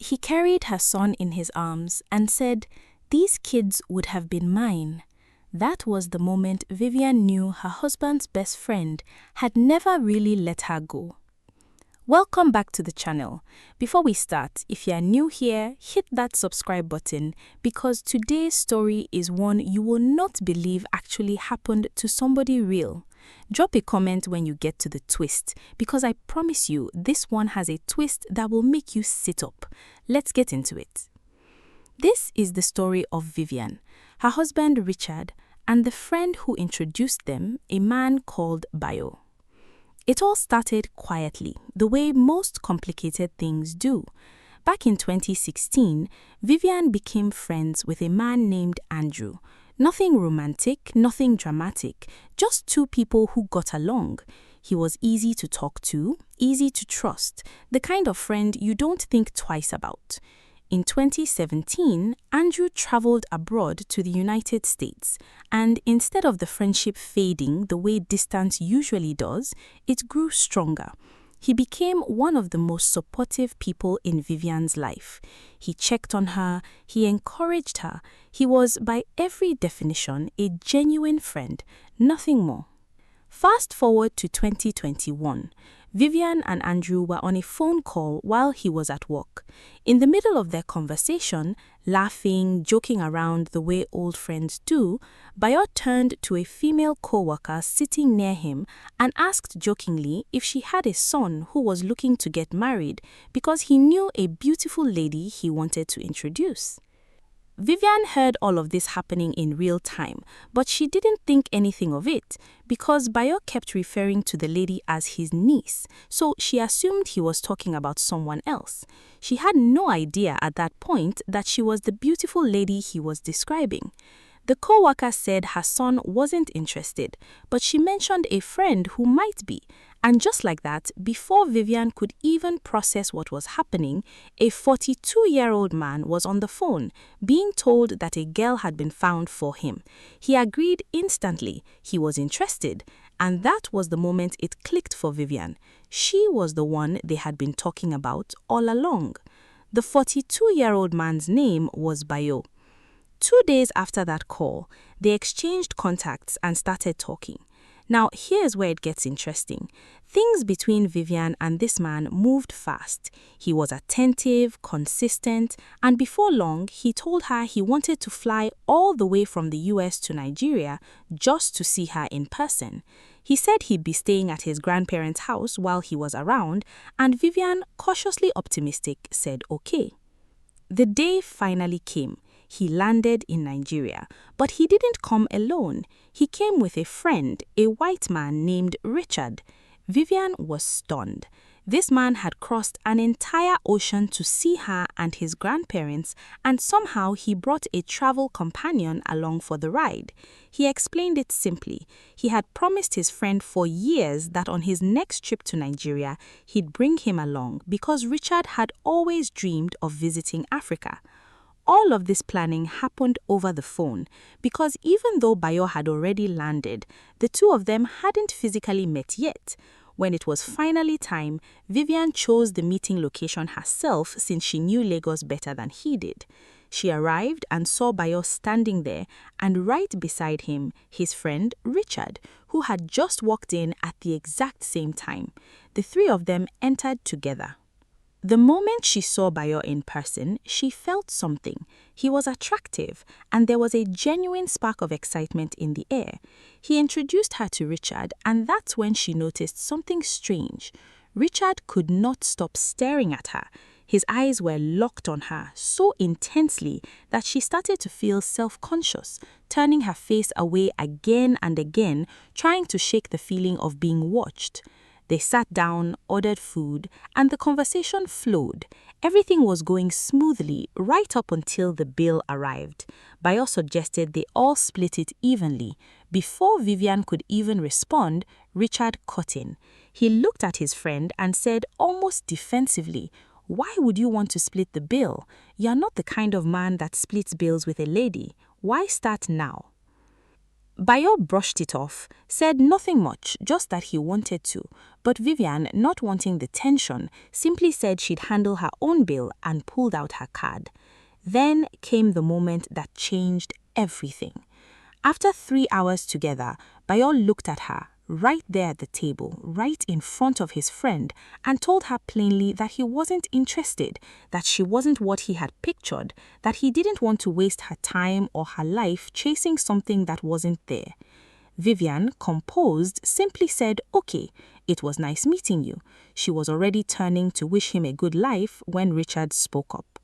He carried her son in his arms and said, "These kids would have been mine." That was the moment Vivian knew her husband's best friend had never really let her go. Welcome back to the channel. Before we start, if you are new here, hit that subscribe button because today's story is one you will not believe actually happened to somebody real. Drop a comment when you get to the twist because I promise you this one has a twist that will make you sit up. Let's get into it. This is the story of Vivian, her husband Richard, and the friend who introduced them, a man called Bayo. It all started quietly, the way most complicated things do. Back in 2016, Vivian became friends with a man named Andrew. Nothing romantic, nothing dramatic, just two people who got along. He was easy to talk to, easy to trust, the kind of friend you don't think twice about. In 2017, Andrew traveled abroad to the United States, and instead of the friendship fading the way distance usually does, it grew stronger. He became one of the most supportive people in Vivian's life. He checked on her, he encouraged her. He was, by every definition, a genuine friend, nothing more. Fast forward to 2021. Vivian and Andrew were on a phone call while he was at work. In the middle of their conversation, laughing, joking around the way old friends do, Bayo turned to a female co-worker sitting near him and asked jokingly if she had a son who was looking to get married because he knew a beautiful lady he wanted to introduce. Vivian heard all of this happening in real time, but she didn't think anything of it because Bayo kept referring to the lady as his niece, so she assumed he was talking about someone else. She had no idea at that point that she was the beautiful lady he was describing. The co-worker said her son wasn't interested, but she mentioned a friend who might be. And just like that, before Vivian could even process what was happening, a 42-year-old man was on the phone, being told that a girl had been found for him. He agreed instantly. He was interested. And that was the moment it clicked for Vivian. She was the one they had been talking about all along. The 42-year-old man's name was Bayo. 2 days after that call, they exchanged contacts and started talking. Now, here's where it gets interesting. Things between Vivian and this man moved fast. He was attentive, consistent, and before long, he told her he wanted to fly all the way from the US to Nigeria just to see her in person. He said he'd be staying at his grandparents' house while he was around, and Vivian, cautiously optimistic, said okay. The day finally came. He landed in Nigeria, but he didn't come alone. He came with a friend, a white man named Richard. Vivian was stunned. This man had crossed an entire ocean to see her and his grandparents, and somehow he brought a travel companion along for the ride. He explained it simply. He had promised his friend for years that on his next trip to Nigeria, he'd bring him along because Richard had always dreamed of visiting Africa. All of this planning happened over the phone because even though Bayo had already landed, the two of them hadn't physically met yet. When it was finally time, Vivian chose the meeting location herself since she knew Lagos better than he did. She arrived and saw Bayo standing there, and right beside him, his friend Richard, who had just walked in at the exact same time. The three of them entered together. The moment she saw Bayo in person, she felt something. He was attractive, and there was a genuine spark of excitement in the air. He introduced her to Richard, and that's when she noticed something strange. Richard could not stop staring at her. His eyes were locked on her so intensely that she started to feel self-conscious, turning her face away again and again, trying to shake the feeling of being watched. They sat down, ordered food, and the conversation flowed. Everything was going smoothly right up until the bill arrived. Bayo suggested they all split it evenly. Before Vivian could even respond, Richard cut in. He looked at his friend and said almost defensively, "Why would you want to split the bill? You're not the kind of man that splits bills with a lady. Why start now?" Bayo brushed it off, said nothing much, just that he wanted to, but Vivian, not wanting the tension, simply said she'd handle her own bill and pulled out her card. Then came the moment that changed everything. After 3 hours together, Bayo looked at her, right there at the table, right in front of his friend, and told her plainly that he wasn't interested, that she wasn't what he had pictured, that he didn't want to waste her time or her life chasing something that wasn't there. Vivian, composed, simply said, "Okay, it was nice meeting you." She was already turning to wish him a good life when Richard spoke up.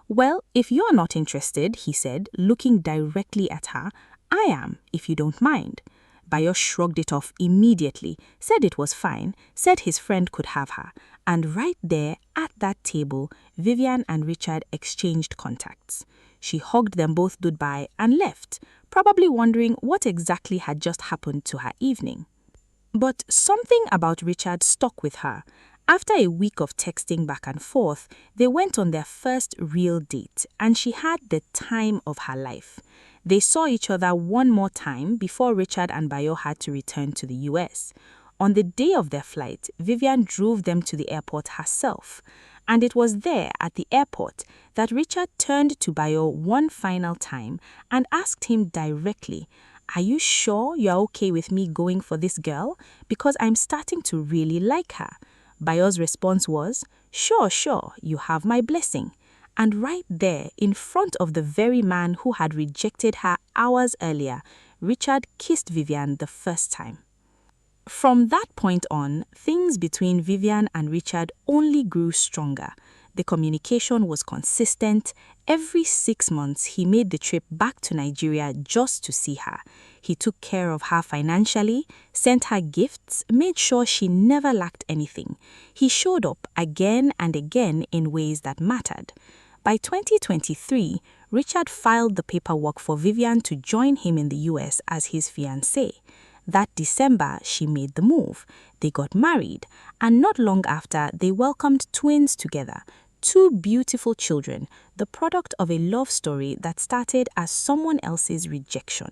"Well, if you're not interested," he said, looking directly at her, "I am, if you don't mind." Bayo shrugged it off immediately, said it was fine, said his friend could have her, and right there at that table, Vivian and Richard exchanged contacts. She hugged them both goodbye and left, probably wondering what exactly had just happened to her evening. But something about Richard stuck with her. After a week of texting back and forth, they went on their first real date, and she had the time of her life. They saw each other one more time before Richard and Bayo had to return to the US. On the day of their flight, Vivian drove them to the airport herself. And it was there at the airport that Richard turned to Bayo one final time and asked him directly, "Are you sure you're okay with me going for this girl? Because I'm starting to really like her." Bayo's response was, Sure, you have my blessing." And right there, in front of the very man who had rejected her hours earlier, Richard kissed Vivian the first time. From that point on, things between Vivian and Richard only grew stronger. The communication was consistent. Every 6 months, he made the trip back to Nigeria just to see her. He took care of her financially, sent her gifts, made sure she never lacked anything. He showed up again and again in ways that mattered. By 2023, Richard filed the paperwork for Vivian to join him in the US as his fiancée. That December, she made the move. They got married, and not long after, they welcomed twins together. 2 beautiful children, the product of a love story that started as someone else's rejection.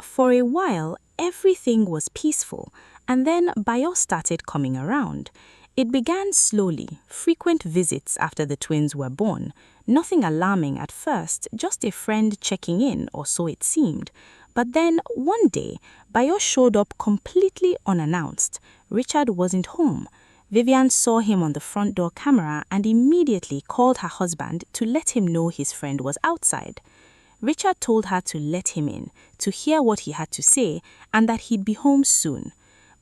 For a while, everything was peaceful, and then Bayo started coming around. It began slowly, frequent visits after the twins were born. Nothing alarming at first, just a friend checking in, or so it seemed. But then, one day, Bayo showed up completely unannounced. Richard wasn't home. Vivian saw him on the front door camera and immediately called her husband to let him know his friend was outside. Richard told her to let him in, to hear what he had to say, and that he'd be home soon.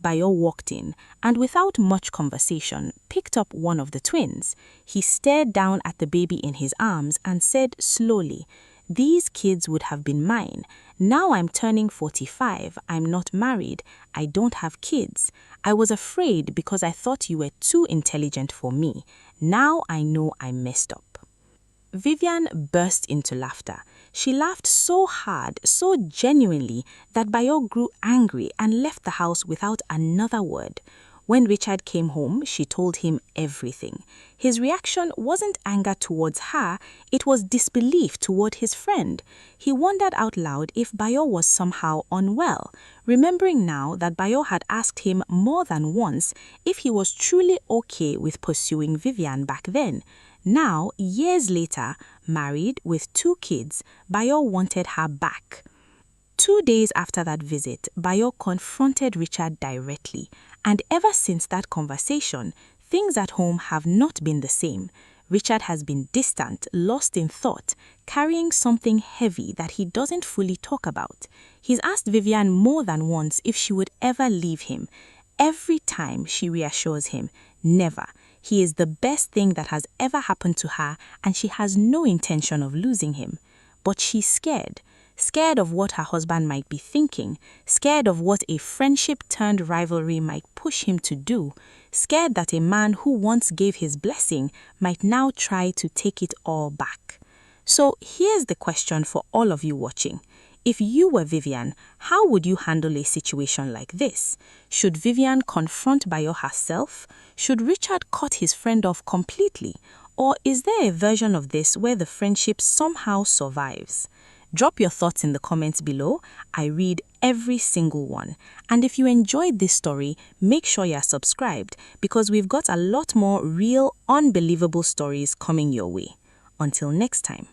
Bayo walked in and, without much conversation, picked up one of the twins. He stared down at the baby in his arms and said slowly, "These kids would have been mine. Now I'm turning 45, I'm not married, I don't have kids. I was afraid because I thought you were too intelligent for me. Now I know I messed up." Vivian burst into laughter. She laughed so hard, so genuinely, that Bayo grew angry and left the house without another word. When Richard came home, she told him everything. His reaction wasn't anger towards her, it was disbelief toward his friend. He wondered out loud if Bayo was somehow unwell, remembering now that Bayo had asked him more than once if he was truly okay with pursuing Vivian back then. Now, years later, married with 2 kids, Bayo wanted her back. 2 days after that visit, Bayo confronted Richard directly, and ever since that conversation, things at home have not been the same. Richard has been distant, lost in thought, carrying something heavy that he doesn't fully talk about. He's asked Vivian more than once if she would ever leave him. Every time she reassures him, never. He is the best thing that has ever happened to her, and she has no intention of losing him. But she's scared. Scared of what her husband might be thinking, scared of what a friendship-turned-rivalry might push him to do, scared that a man who once gave his blessing might now try to take it all back. So here's the question for all of you watching. If you were Vivian, how would you handle a situation like this? Should Vivian confront Bayo herself? Should Richard cut his friend off completely? Or is there a version of this where the friendship somehow survives? Drop your thoughts in the comments below. I read every single one. And if you enjoyed this story, make sure you're subscribed because we've got a lot more real, unbelievable stories coming your way. Until next time.